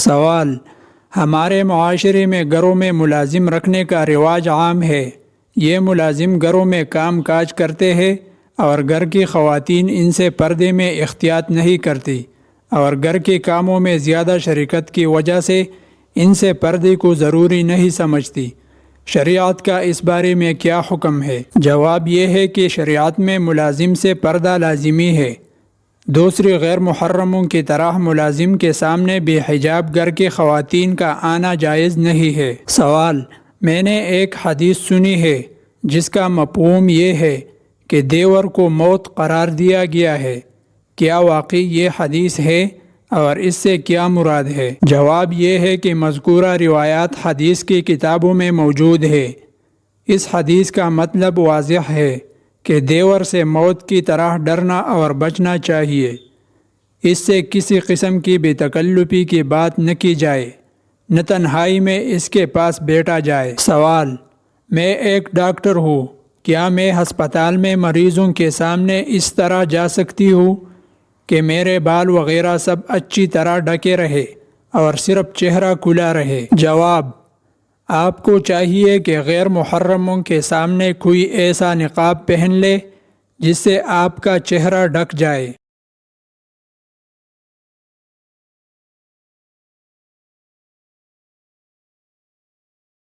سوال: ہمارے معاشرے میں گھروں میں ملازم رکھنے کا رواج عام ہے۔ یہ ملازم گھروں میں کام کاج کرتے ہیں اور گھر کی خواتین ان سے پردے میں احتیاط نہیں کرتی اور گھر کے کاموں میں زیادہ شرکت کی وجہ سے ان سے پردے کو ضروری نہیں سمجھتی۔ شریعت کا اس بارے میں کیا حکم ہے؟ جواب یہ ہے کہ شریعت میں ملازم سے پردہ لازمی ہے۔ دوسری غیر محرموں کی طرح ملازم کے سامنے بے حجاب گھر کے خواتین کا آنا جائز نہیں ہے۔ سوال: میں نے ایک حدیث سنی ہے جس کا مفہوم یہ ہے کہ دیور کو موت قرار دیا گیا ہے۔ کیا واقعی یہ حدیث ہے اور اس سے کیا مراد ہے؟ جواب یہ ہے کہ مذکورہ روایات حدیث کی کتابوں میں موجود ہے۔ اس حدیث کا مطلب واضح ہے کہ دیور سے موت کی طرح ڈرنا اور بچنا چاہیے۔ اس سے کسی قسم کی بے تکلفی کی بات نہ کی جائے، نہ تنہائی میں اس کے پاس بیٹھا جائے۔ سوال: میں ایک ڈاکٹر ہوں، کیا میں ہسپتال میں مریضوں کے سامنے اس طرح جا سکتی ہوں کہ میرے بال وغیرہ سب اچھی طرح ڈھکے رہے اور صرف چہرہ کھلا رہے؟ جواب: آپ کو چاہیے کہ غیر محرموں کے سامنے کوئی ایسا نقاب پہن لے جس سے آپ کا چہرہ ڈھک جائے۔